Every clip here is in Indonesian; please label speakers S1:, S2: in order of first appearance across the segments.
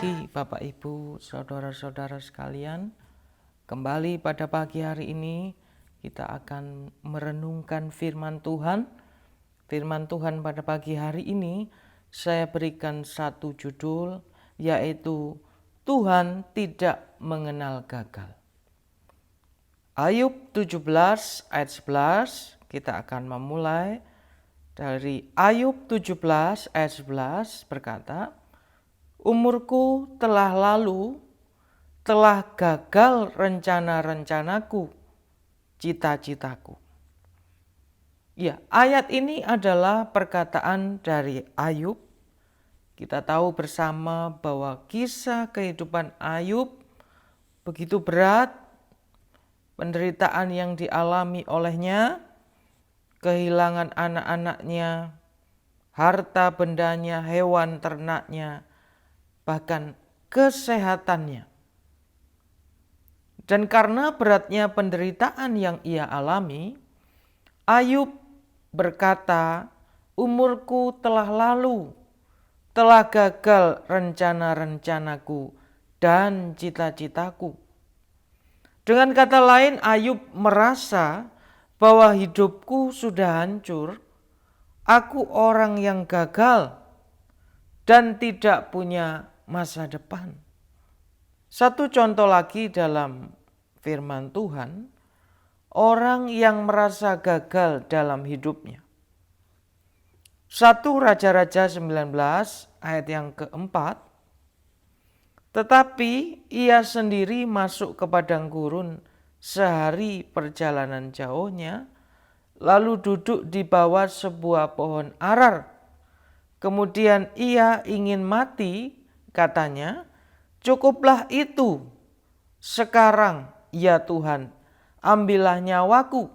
S1: pagi Bapak Ibu, saudara-saudara sekalian. Kembali pada pagi hari ini kita akan merenungkan firman Tuhan. Firman Tuhan pada pagi hari ini saya berikan satu judul, yaitu Tuhan tidak mengenal gagal. Ayub 17 ayat 11, kita akan memulai dari Ayub 17 ayat 11 berkata, "Umurku telah lalu, telah gagal rencana-rencanaku, cita-citaku." Ya, ayat ini adalah perkataan dari Ayub. Kita tahu bersama bahwa kisah kehidupan Ayub begitu berat, penderitaan yang dialami olehnya, kehilangan anak-anaknya, harta bendanya, hewan ternaknya, bahkan kesehatannya. Dan karena beratnya penderitaan yang ia alami, Ayub berkata, "Umurku telah lalu, telah gagal rencana-rencanaku dan cita-citaku." Dengan kata lain, Ayub merasa bahwa hidupku sudah hancur, aku orang yang gagal dan tidak punya masa depan. Satu contoh lagi dalam firman Tuhan, orang yang merasa gagal dalam hidupnya. 1 Raja-Raja 19 ayat yang keempat, "Tetapi ia sendiri masuk ke padang gurun sehari perjalanan jauhnya, lalu duduk di bawah sebuah pohon arar. Kemudian ia ingin mati, katanya, 'Cukuplah itu. Sekarang, ya Tuhan, ambillah nyawaku,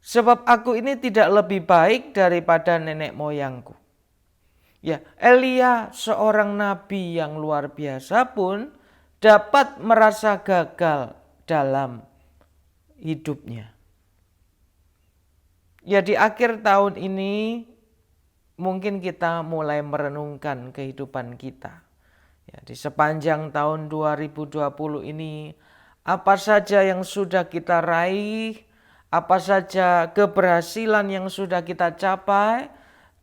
S1: sebab aku ini tidak lebih baik daripada nenek moyangku.'" Ya, Elia, seorang nabi yang luar biasa pun dapat merasa gagal dalam hidupnya. Ya, di akhir tahun ini mungkin kita mulai merenungkan kehidupan kita. Ya, di sepanjang tahun 2020 ini, apa saja yang sudah kita raih, apa saja keberhasilan yang sudah kita capai,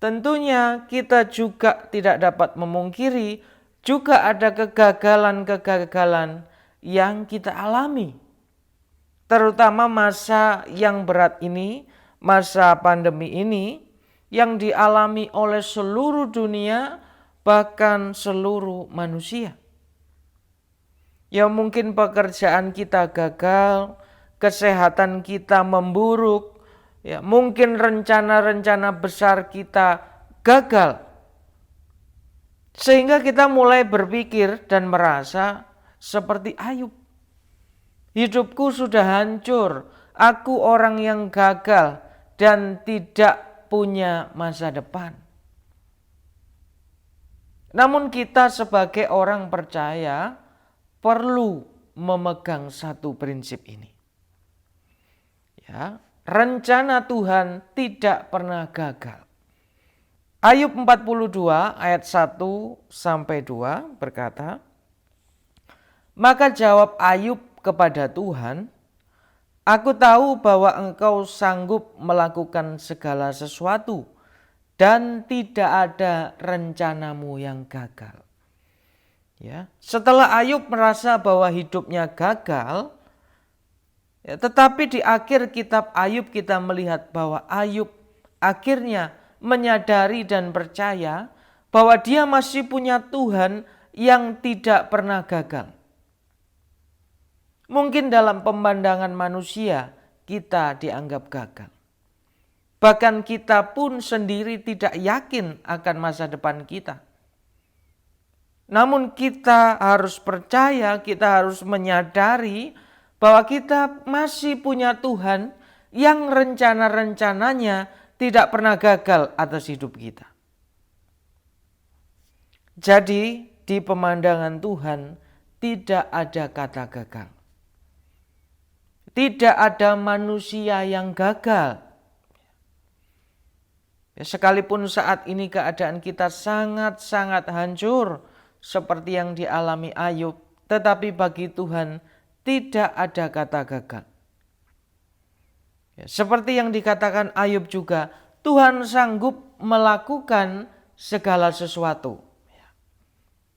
S1: tentunya kita juga tidak dapat memungkiri juga ada kegagalan-kegagalan yang kita alami. Terutama masa yang berat ini, masa pandemi ini, yang dialami oleh seluruh dunia, bahkan seluruh manusia. Ya, mungkin pekerjaan kita gagal, kesehatan kita memburuk, ya, mungkin rencana-rencana besar kita gagal. Sehingga kita mulai berpikir dan merasa seperti Ayub. Hidupku sudah hancur, aku orang yang gagal dan tidak punya masa depan. Namun kita sebagai orang percaya perlu memegang satu prinsip ini. Ya, rencana Tuhan tidak pernah gagal. Ayub 42 ayat 1 sampai 2 berkata, "Maka jawab Ayub kepada Tuhan, 'Aku tahu bahwa Engkau sanggup melakukan segala sesuatu dan tidak ada rencanamu yang gagal.'" Ya, setelah Ayub merasa bahwa hidupnya gagal, ya, tetapi di akhir kitab Ayub kita melihat bahwa Ayub akhirnya menyadari dan percaya bahwa dia masih punya Tuhan yang tidak pernah gagal. Mungkin dalam pemandangan manusia kita dianggap gagal. Bahkan kita pun sendiri tidak yakin akan masa depan kita. Namun kita harus percaya, kita harus menyadari bahwa kita masih punya Tuhan yang rencana-rencananya tidak pernah gagal atas hidup kita. Jadi di pemandangan Tuhan tidak ada kata gagal. Tidak ada manusia yang gagal. Ya, sekalipun saat ini keadaan kita sangat-sangat hancur, seperti yang dialami Ayub, tetapi bagi Tuhan tidak ada kata gagal. Seperti yang dikatakan Ayub juga, Tuhan sanggup melakukan segala sesuatu.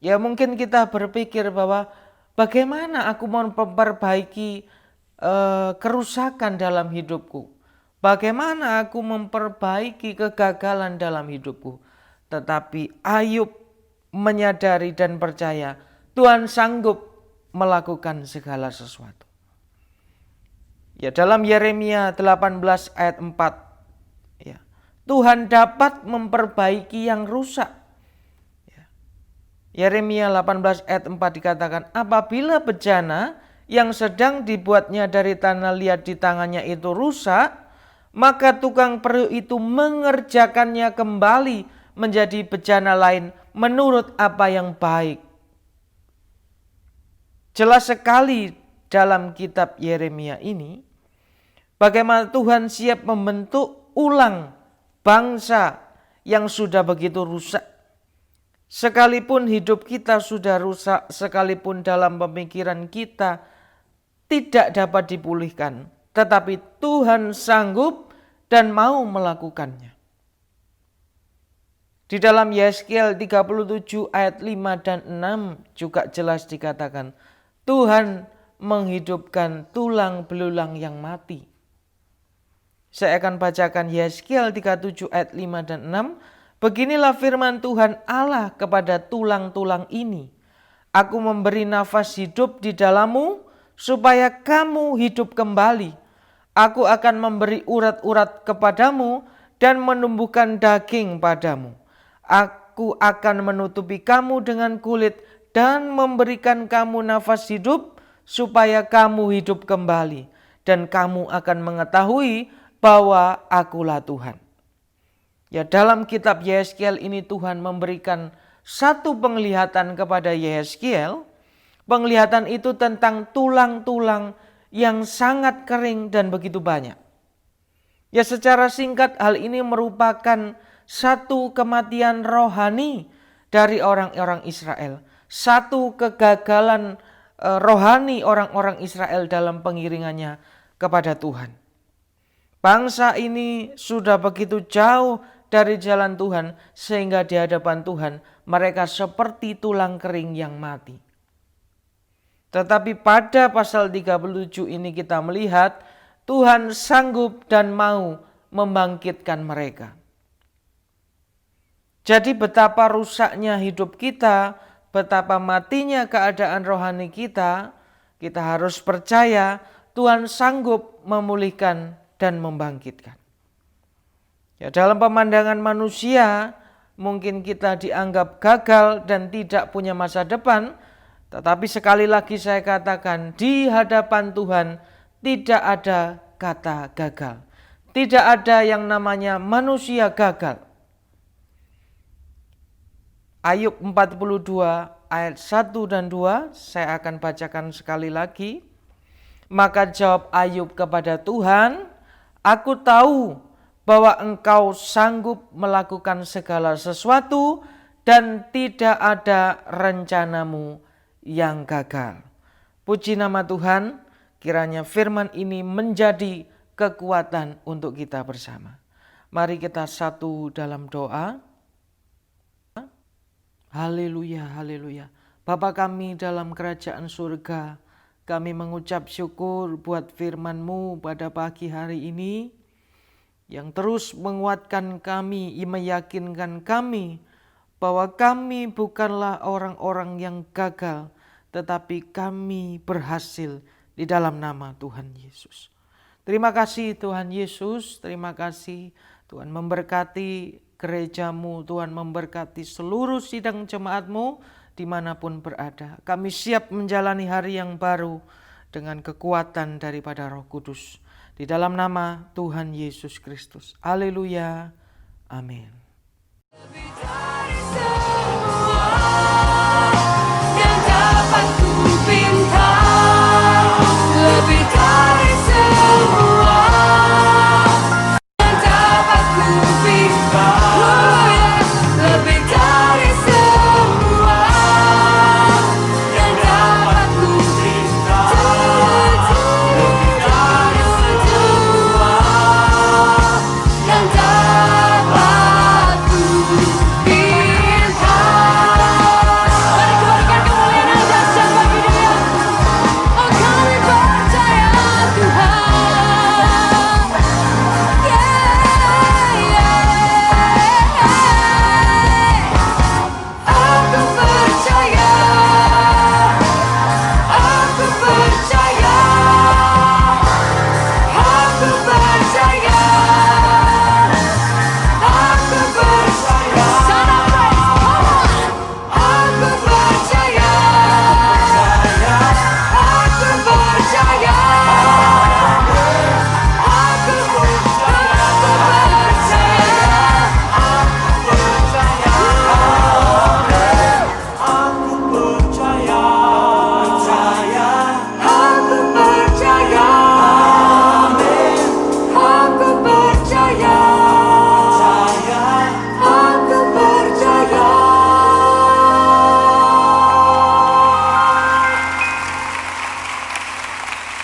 S1: Ya mungkin kita berpikir bahwa bagaimana aku mau memperbaiki kerusakan dalam hidupku. Bagaimana aku memperbaiki kegagalan dalam hidupku. Tetapi Ayub menyadari dan percaya Tuhan sanggup melakukan segala sesuatu. Ya, dalam Yeremia 18 ayat 4, ya, Tuhan dapat memperbaiki yang rusak. Ya. Yeremia 18 ayat 4 dikatakan, apabila bejana yang sedang dibuatnya dari tanah liat di tangannya itu rusak, maka tukang periuk itu mengerjakannya kembali menjadi bejana lain menurut apa yang baik. Jelas sekali dalam kitab Yeremia ini bagaimana Tuhan siap membentuk ulang bangsa yang sudah begitu rusak. Sekalipun hidup kita sudah rusak, sekalipun dalam pemikiran kita tidak dapat dipulihkan, tetapi Tuhan sanggup dan mau melakukannya. Di dalam Yeskiel 37 ayat 5 dan 6 juga jelas dikatakan, Tuhan menghidupkan tulang belulang yang mati. Saya akan bacakan Yeskiel 37 ayat 5 dan 6. Beginilah firman Tuhan Allah kepada tulang-tulang ini. Aku memberi nafas hidup di dalammu, supaya kamu hidup kembali. Aku akan memberi urat-urat kepadamu dan menumbuhkan daging padamu. Aku akan menutupi kamu dengan kulit dan memberikan kamu nafas hidup supaya kamu hidup kembali. Dan kamu akan mengetahui bahwa akulah Tuhan. Ya, dalam kitab Yeskiel ini Tuhan memberikan satu penglihatan kepada Yeskiel. Penglihatan itu tentang tulang-tulang yang sangat kering dan begitu banyak. Ya, secara singkat hal ini merupakan satu kematian rohani dari orang-orang Israel. Satu kegagalan rohani orang-orang Israel dalam pengiringannya kepada Tuhan. Bangsa ini sudah begitu jauh dari jalan Tuhan sehingga di hadapan Tuhan mereka seperti tulang kering yang mati. Tetapi pada pasal 37 ini kita melihat Tuhan sanggup dan mau membangkitkan mereka. Jadi betapa rusaknya hidup kita, betapa matinya keadaan rohani kita, kita harus percaya Tuhan sanggup memulihkan dan membangkitkan. Ya, dalam pemandangan manusia mungkin kita dianggap gagal dan tidak punya masa depan. Tetapi sekali lagi saya katakan, di hadapan Tuhan tidak ada kata gagal. Tidak ada yang namanya manusia gagal. Ayub 42 ayat 1 dan 2 saya akan bacakan sekali lagi. Maka jawab Ayub kepada Tuhan, aku tahu bahwa engkau sanggup melakukan segala sesuatu dan tidak ada rencanamu yang gagal. Puji nama Tuhan, kiranya firman ini menjadi kekuatan untuk kita bersama. Mari kita satu dalam doa. Haleluya, haleluya. Bapa kami dalam kerajaan surga, kami mengucap syukur buat firman-Mu pada pagi hari ini yang terus menguatkan kami, meyakinkan kami bahwa kami bukanlah orang-orang yang gagal, tetapi kami berhasil di dalam nama Tuhan Yesus. Terima kasih Tuhan Yesus, terima kasih Tuhan memberkati gereja-Mu, Tuhan memberkati seluruh sidang jemaat-Mu dimanapun berada. Kami siap menjalani hari yang baru dengan kekuatan daripada Roh Kudus. Di dalam nama Tuhan Yesus Kristus. Haleluya. Amin.
S2: Lebih dari semua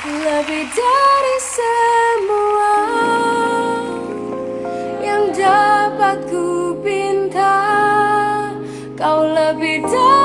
S2: lebih dari semua yang dapat ku pinta. Kau lebih dari